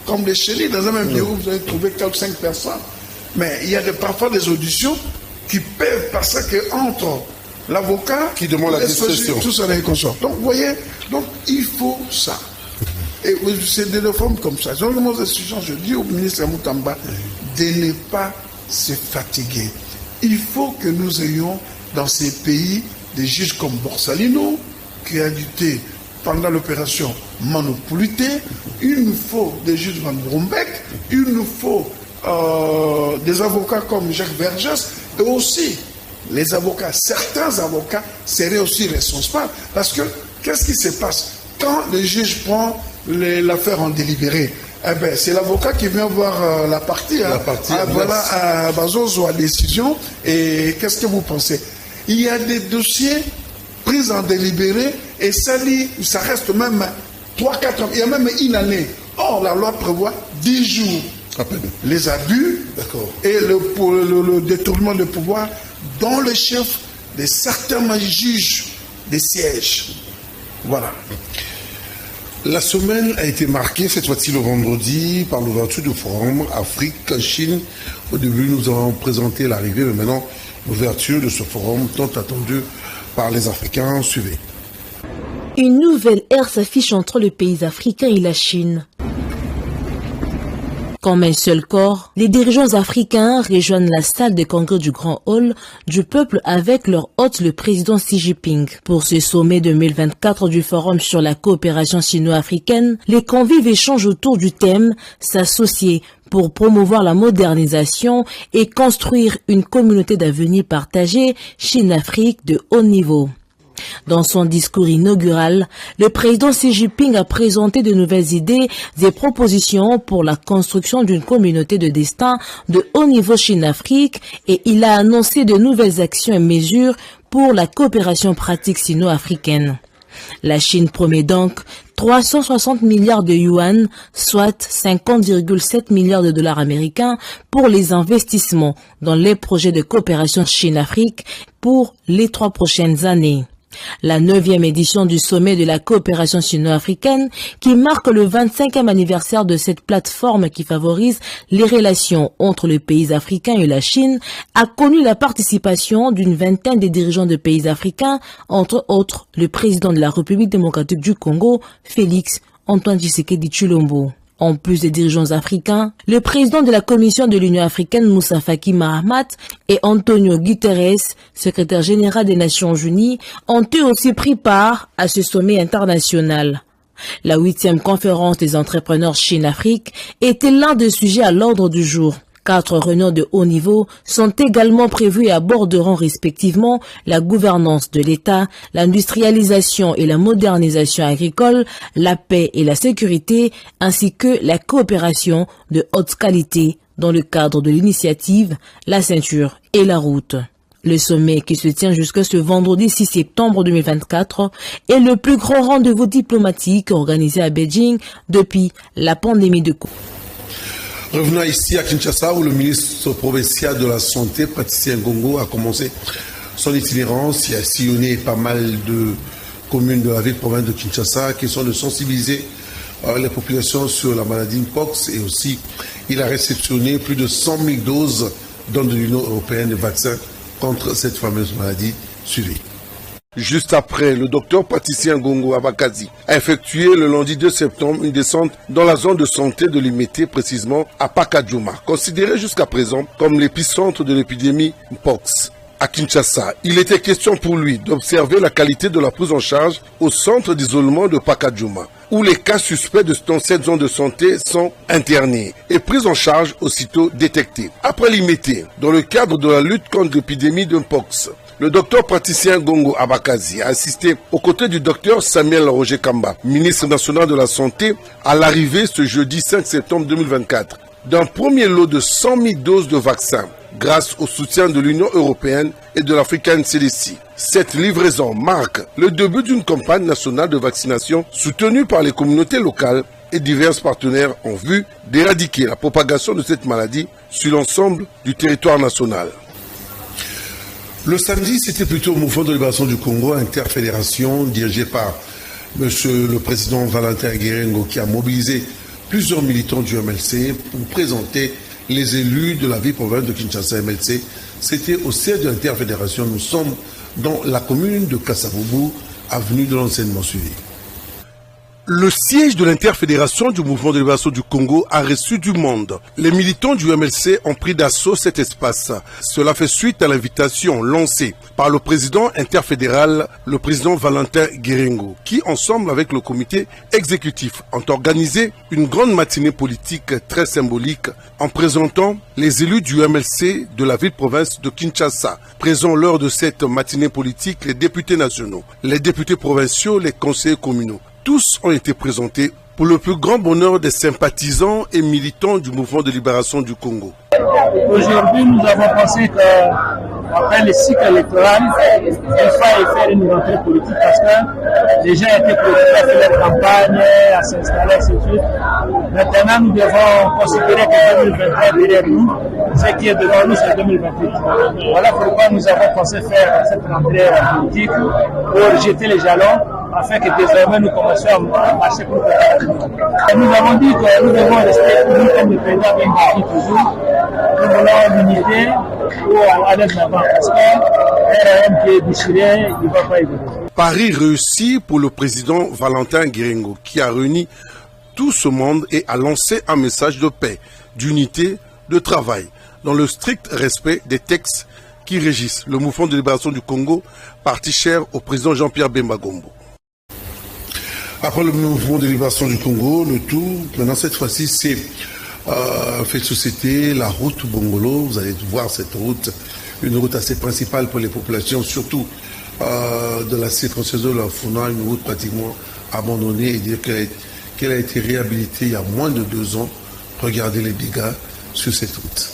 comme des chélis. Dans un même bureau, vous allez trouver 4 ou 5 personnes. Mais il y a parfois des auditions qui peuvent passer entre l'avocat qui demande la discrétion. Tout ça dans les consorts. Donc, vous voyez, donc, il faut ça. Et c'est des réformes comme ça. Je dis au ministre Moutamba de ne pas se fatiguer. Il faut que nous ayons dans ces pays des juges comme Borsalino, qui a lutté pendant l'opération Manopulité. Il nous faut des juges Van Brombeck. Il nous faut des avocats comme Jacques Vergès. Et aussi, les avocats, certains avocats seraient aussi responsables. Parce que, qu'est-ce qui se passe quand le juge prend l'affaire en délibéré? Eh ben, c'est l'avocat qui vient voir la partie. Voilà, à Bazozo à décision. Et qu'est-ce que vous pensez? Il y a des dossiers pris en délibéré et ça reste même 3-4 ans. Il y a même une année. Or, la loi prévoit 10 jours. Les abus et le détournement de pouvoir dans le chef de certains juges des sièges. Voilà. La semaine a été marquée, cette fois-ci le vendredi, par l'ouverture du forum Afrique-Chine. Au début, nous avons présenté l'arrivée, mais maintenant, l'ouverture de ce forum tant attendu par les Africains. Suivez. Une nouvelle ère s'affiche entre le pays africain et la Chine. Comme un seul corps, les dirigeants africains rejoignent la salle de congrès du Grand Hall du peuple avec leur hôte le président Xi Jinping. Pour ce sommet 2024 du Forum sur la coopération sino-africaine, les convives échangent autour du thème « S'associer pour promouvoir la modernisation et construire une communauté d'avenir partagée Chine-Afrique de haut niveau ». Dans son discours inaugural, le président Xi Jinping a présenté de nouvelles idées et propositions pour la construction d'une communauté de destin de haut niveau Chine-Afrique et il a annoncé de nouvelles actions et mesures pour la coopération pratique sino-africaine. La Chine promet donc 360 milliards de yuan, soit 50,7 milliards de dollars américains pour les investissements dans les projets de coopération Chine-Afrique pour les 3 prochaines années. La 9e édition du sommet de la coopération sino-africaine, qui marque le 25e anniversaire de cette plateforme qui favorise les relations entre les pays africains et la Chine, a connu la participation d'une vingtaine de dirigeants de pays africains, entre autres le président de la République démocratique du Congo, Félix Antoine Tshisekedi Tshilombo. En plus des dirigeants africains, le président de la Commission de l'Union africaine, Moussa Faki Mahamat, et Antonio Guterres, secrétaire général des Nations Unies, ont eux aussi pris part à ce sommet international. La 8e conférence des entrepreneurs Chine-Afrique était l'un des sujets à l'ordre du jour. 4 réunions de haut niveau sont également prévues et aborderont respectivement la gouvernance de l'État, l'industrialisation et la modernisation agricole, la paix et la sécurité, ainsi que la coopération de haute qualité dans le cadre de l'initiative La Ceinture et la Route. Le sommet qui se tient jusqu'à ce vendredi 6 septembre 2024 est le plus grand rendez-vous diplomatique organisé à Beijing depuis la pandémie de Covid. Revenons ici à Kinshasa où le ministre provincial de la Santé, Patricia Ngongo, a commencé son itinérance. Il a sillonné pas mal de communes de la ville-province de Kinshasa qui sont de sensibiliser les populations sur la maladie Mpox et aussi il a réceptionné plus de 100 000 doses dans de l'Union européenne de vaccins contre cette fameuse maladie suivie. Juste après, le docteur Patricia Ngongo Abakazi a effectué le lundi 2 septembre une descente dans la zone de santé de Limete, précisément à Pakadjouma, considéré jusqu'à présent comme l'épicentre de l'épidémie Mpox. À Kinshasa, il était question pour lui d'observer la qualité de la prise en charge au centre d'isolement de Pakadjouma, où les cas suspects dans cette zone de santé sont internés et pris en charge aussitôt détectés. Après Limete, dans le cadre de la lutte contre l'épidémie de Mpox, le docteur Patricia Ngongo Abakazi a assisté aux côtés du docteur Samuel Roger Kamba, ministre national de la Santé, à l'arrivée ce jeudi 5 septembre 2024 d'un premier lot de 100 000 doses de vaccins grâce au soutien de l'Union européenne et de l'African CDC. Cette livraison marque le début d'une campagne nationale de vaccination soutenue par les communautés locales et divers partenaires en vue d'éradiquer la propagation de cette maladie sur l'ensemble du territoire national. Le samedi, c'était plutôt le mouvement de libération du Congo, interfédération, dirigé par monsieur le président Valentin Guérengo, qui a mobilisé plusieurs militants du MLC pour présenter les élus de la ville-province de Kinshasa MLC. C'était au siège de l'interfédération. Nous sommes dans la commune de Kasavubu, avenue de l'enseignement suivi. Le siège de l'interfédération du mouvement de libération du Congo a reçu du monde. Les militants du MLC ont pris d'assaut cet espace. Cela fait suite à l'invitation lancée par le président interfédéral, le président Valentin Guérengo, qui, ensemble avec le comité exécutif, ont organisé une grande matinée politique très symbolique en présentant les élus du MLC de la ville-province de Kinshasa. Présents lors de cette matinée politique, les députés nationaux, les députés provinciaux, les conseillers communaux. Tous ont été présentés pour le plus grand bonheur des sympathisants et militants du mouvement de libération du Congo. Aujourd'hui, nous avons pensé qu'après le cycle électoral, il fallait faire une rentrée politique parce que les gens étaient préoccupés à faire leur campagne, à s'installer, ainsi de suite. Maintenant, nous devons considérer que 2023 est derrière nous. Ce qui est devant nous, c'est 2028. Voilà pourquoi nous avons pensé faire cette rentrée politique pour jeter les jalons afin que désormais nous commencions à marcher pour le Nous avons dit que nous devons rester unis comme le président vient de dire toujours. Nous voulons l'unité pour aller de l'avant parce qu'un homme qui est déchiré, il ne va pas évoluer. Paris réussi pour le président Valentin Guérengo qui a réuni tout ce monde et a lancé un message de paix, d'unité, de travail, dans le strict respect des textes qui régissent le mouvement de libération du Congo, parti cher au président Jean-Pierre Bemba Gombo. Après le mouvement de libération du Congo, le tout, maintenant cette fois-ci, c'est fait de société, la route Bongolo. Vous allez voir cette route, une route assez principale pour les populations, surtout de la circonscription de la Founa, une route pratiquement abandonnée et dire qu'elle a été réhabilitée il y a moins de 2 ans. Regardez les dégâts sur cette route.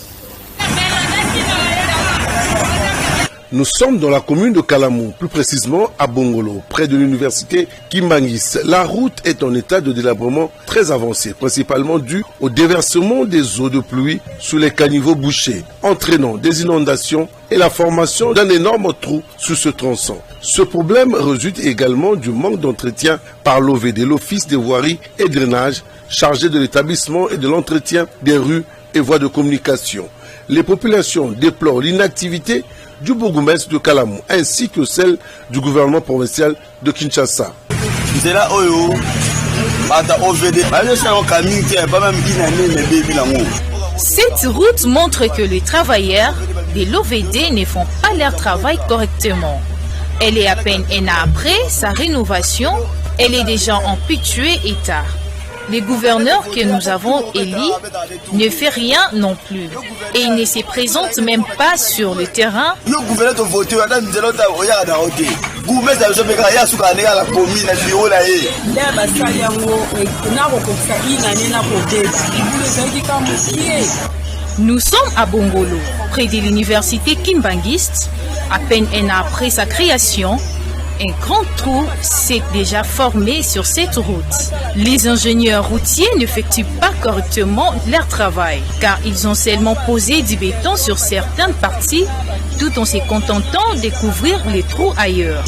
Nous sommes dans la commune de Kalamou, plus précisément à Bongolo, près de l'université Kimbangis. La route est en état de délabrement très avancé, principalement dû au déversement des eaux de pluie sous les caniveaux bouchés, entraînant des inondations et la formation d'un énorme trou sur ce tronçon. Ce problème résulte également du manque d'entretien par l'OVD, l'Office des voiries et drainage, chargé de l'établissement et de l'entretien des rues et voies de communication. Les populations déplorent l'inactivité du bourgmestre de Kalamou ainsi que celle du gouvernement provincial de Kinshasa. Cette route montre que les travailleurs de l'OVD ne font pas leur travail correctement. Elle est à peine un an après sa rénovation, elle est déjà en piteux état. Le gouverneur que nous avons élu ne fait rien non plus et il ne se présente même pas sur le terrain. Nous sommes à Bongolo, près de l'université Kimbanguiste. À peine un an après sa création, un grand trou s'est déjà formé sur cette route. Les ingénieurs routiers n'effectuent pas correctement leur travail, car ils ont seulement posé du béton sur certaines parties, tout en se contentant de couvrir les trous ailleurs.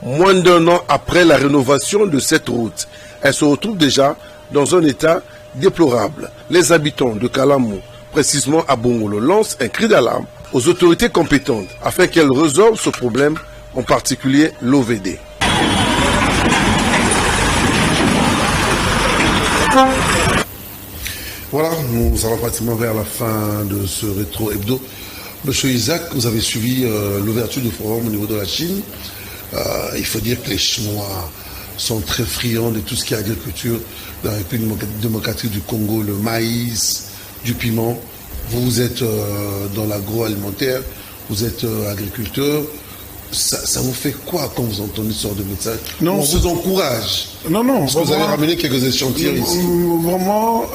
Moins d'un an après la rénovation de cette route, elle se retrouve déjà dans un état déplorable. Les habitants de Kalamou, précisément à Bongolo, lancent un cri d'alarme aux autorités compétentes afin qu'elles résolvent ce problème, en particulier l'OVD. Voilà, nous allons pratiquement vers la fin de ce rétro hebdo. Monsieur Isaac, vous avez suivi l'ouverture du forum au niveau de la Chine. Il faut dire que les Chinois sont très friands de tout ce qui est agriculture dans la République démocratique du Congo, le maïs, du piment. Vous êtes dans l'agroalimentaire, vous êtes agriculteur. Ça vous fait quoi quand vous entendez ce genre de message? Non, on vous encourage. Non, parce que vous avez ramené quelques échantillons ici. Vraiment,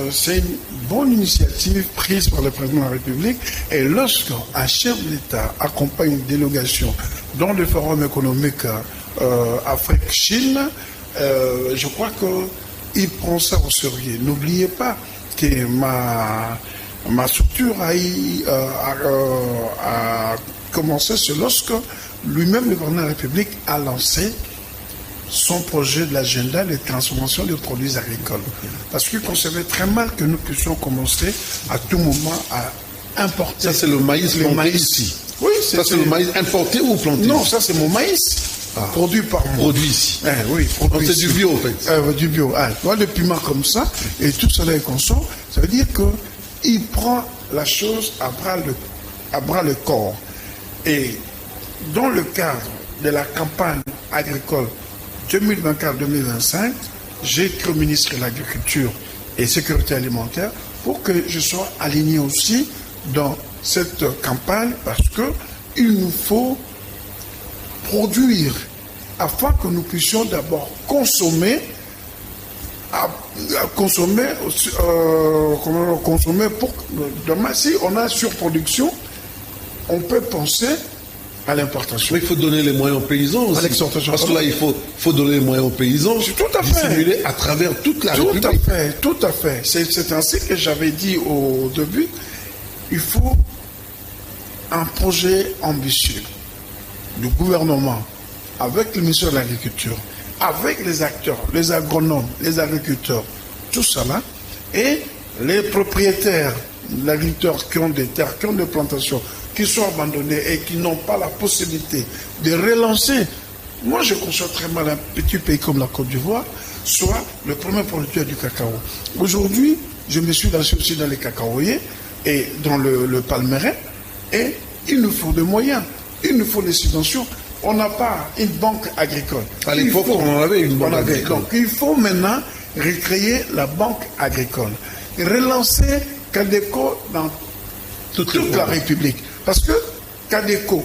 c'est une bonne initiative prise par le président de la République. Et lorsqu'un chef d'État accompagne une délégation dans le forum économique Afrique-Chine, je crois qu'il prend ça au sérieux. N'oubliez pas que ma structure a commencé, c'est lorsque lui-même, le président de la République, a lancé son projet de l'agenda de transformation des produits agricoles. Parce qu'il concevait très mal que nous puissions commencer à tout moment à importer. Ça, c'est le maïs planté ici. Oui, ça, c'est le maïs importé ou planté? Non, ça, c'est mon maïs. Produit par moi. Produit ici. Oui, produit c'est du bio, en fait. Du bio. Voilà, le piment comme ça, et tout cela est consomme. Ça veut dire qu'il prend la chose à bras le corps. Et dans le cadre de la campagne agricole 2024-2025, j'ai été au ministre de l'Agriculture et Sécurité alimentaire pour que je sois aligné aussi dans cette campagne parce qu'il nous faut produire afin que nous puissions d'abord consommer pour demain. Si on a surproduction, on peut penser à l'importation. Il faut donner les moyens aux paysans aussi. Parce que là, il faut donner les moyens aux paysans. Tout à fait. Dissimuler à travers toute la République. Tout à fait. C'est ainsi que j'avais dit au début. Il faut un projet ambitieux du gouvernement avec le ministère de l'Agriculture, avec les acteurs, les agronomes, les agriculteurs, tout cela, et les propriétaires, les agriculteurs qui ont des terres, qui ont des plantations, qui sont abandonnés et qui n'ont pas la possibilité de relancer. Moi, je conçois très mal un petit pays comme la Côte d'Ivoire soit le premier producteur du cacao. Aujourd'hui, je me suis lancé aussi dans les cacaoyers et dans le palmerin, et il nous faut des moyens, il nous faut des subventions. On n'a pas une banque agricole. À l'époque, on en avait une banque agricole. Donc, il faut maintenant recréer la banque agricole, relancer Cadeco dans toute la République. Parce que Cadeco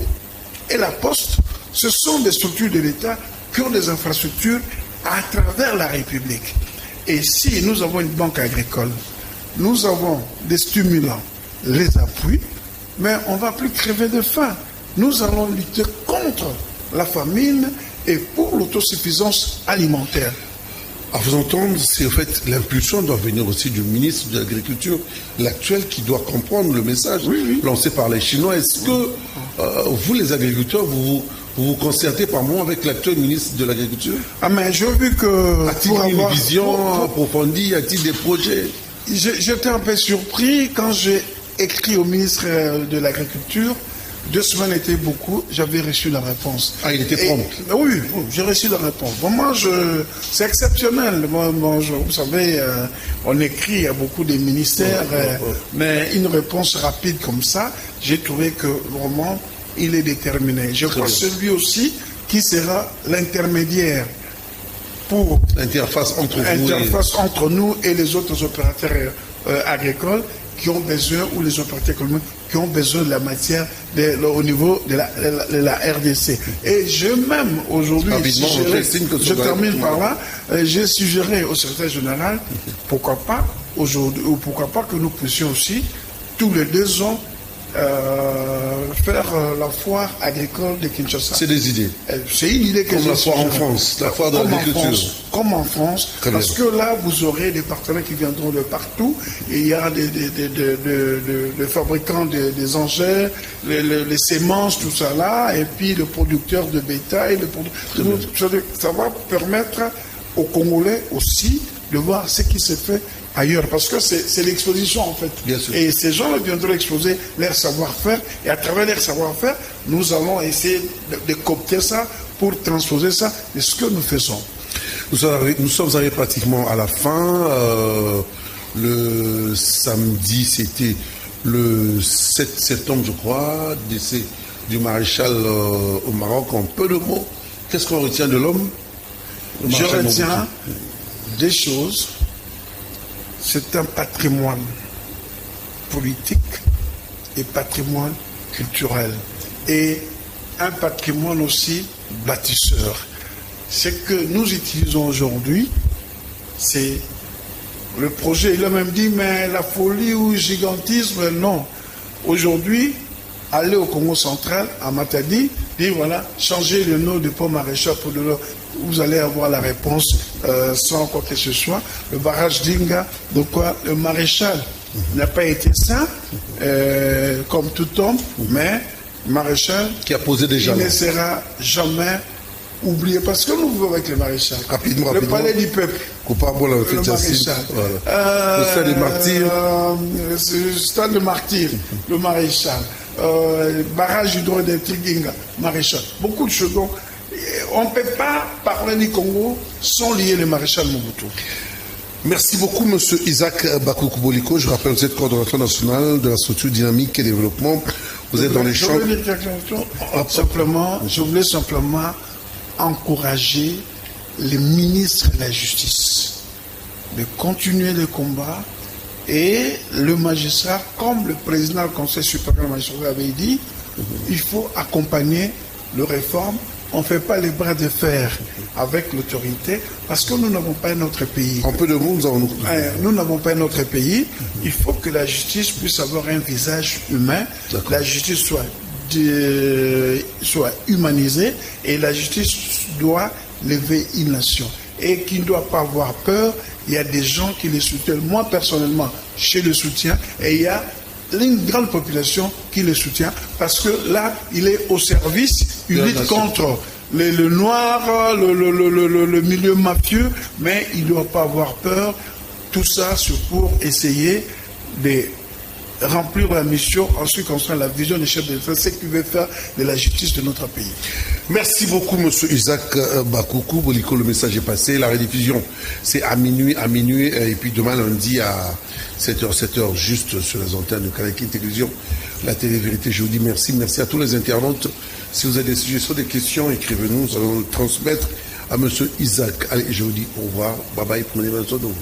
et la Poste, ce sont des structures de l'État qui ont des infrastructures à travers la République. Et si nous avons une banque agricole, nous avons des stimulants, les appuis, mais on ne va plus crever de faim. Nous allons lutter contre la famine et pour l'autosuffisance alimentaire. À vous entendre, c'est en fait l'impulsion doit venir aussi du ministre de l'Agriculture, l'actuel, qui doit comprendre le message lancé par les Chinois. Est-ce que vous, les agriculteurs, vous vous concertez par moment avec l'actuel ministre de l'Agriculture? Mais j'ai vu que... A-t-il une vision approfondie? A-t-il des projets? J'étais un peu surpris quand j'ai écrit au ministre de l'Agriculture. 2 semaines était beaucoup, j'avais reçu la réponse. Il était prompt. Oui, j'ai reçu la réponse. Vraiment, c'est exceptionnel. Vous savez, on écrit à beaucoup de ministères, mais une réponse rapide comme ça, j'ai trouvé que vraiment, il est déterminé. Je crois que c'est lui aussi qui sera l'intermédiaire pour l'interface entre nous et les autres opérateurs agricoles qui ont besoin, ou les opérateurs économiques qui ont besoin de la matière au niveau de la RDC. Et je même aujourd'hui, je termine par là, j'ai suggéré au secrétaire général, pourquoi pas aujourd'hui, ou pourquoi pas que nous puissions aussi, tous les 2 ans, faire la foire agricole de Kinshasa. C'est des idées. C'est une idée que comme la foire en France, la foire de l'agriculture. Comme en France, parce que là, vous aurez des partenaires qui viendront de partout. Et il y a des fabricants des engrais, les semences, tout ça là, et puis les producteurs de bétail. Ça va permettre aux Congolais aussi de voir ce qui se fait ailleurs, parce que c'est l'exposition en fait. Et ces gens viendront exposer leur savoir-faire, et à travers leur savoir-faire, nous allons essayer de coopter ça pour transposer ça de ce que nous faisons. Nous sommes arrivés pratiquement à la fin. Le samedi, c'était le 7 septembre, je crois, décès du maréchal au Maroc. En peu de mots, qu'est-ce qu'on retient de l'homme? Je retiens des choses. C'est un patrimoine politique et patrimoine culturel. Et un patrimoine aussi bâtisseur. Ce que nous utilisons aujourd'hui, c'est le projet. Il a même dit, mais la folie ou le gigantisme, non. Aujourd'hui, aller au Congo central, à Matadi, dire voilà, changez le nom de pont maréchal pour de l'eau. Vous allez avoir la réponse sans quoi que ce soit. Le barrage d'Inga, de quoi le maréchal n'a pas été ça, comme tout homme, mais maréchal qui a posé des jalons. Il ne sera jamais oublié, parce que nous vivons avec le maréchal. Rapidement. Le palais du peuple. Coupable le maréchal. Le stade des martyrs. Le stade des martyrs, le maréchal. Barrage hydroélectrique Inga, maréchal. Beaucoup de choses. Donc, on ne peut pas parler du Congo sans lier le maréchal Mobutu. Merci beaucoup, M. Isaac Bakoukou Boliko. Je rappelle, vous êtes coordonnateur national de la structure dynamique et développement. Vous êtes dans les champs. Je voulais simplement encourager les ministres de la justice de continuer le combat, et le magistrat, comme le président du Conseil supérieur de la magistrature avait dit, il faut accompagner les réformes. On ne fait pas les bras de fer avec l'autorité parce que nous n'avons pas notre pays. En peu de mots, nous n'avons pas notre pays. Il faut que la justice puisse avoir un visage humain. La justice soit humanisée, et la justice doit lever une nation. Et qui ne doit pas avoir peur. Il y a des gens qui les soutiennent. Moi, personnellement, je le soutiens. Et il y a une grande population qui le soutient, parce que là, il est au service, il lutte contre le noir, le milieu mafieux, mais il ne doit pas avoir peur. Tout ça, c'est pour essayer de remplir la mission en ce qui concerne la vision des chefs d'État, ce qu'il veut faire de la justice de notre pays. Merci beaucoup, M. Isaac Bakoukou Boliko. Le message est passé. La rediffusion, c'est à minuit, et puis demain lundi à 7h juste sur les antennes de Kanaki Télévision, la télé-vérité. Je vous dis merci. Merci à tous les internautes. Si vous avez des suggestions, des questions, écrivez-nous. Nous allons le transmettre à M. Isaac. Allez, je vous dis au revoir. Bye bye. Prenez bien soin de vous.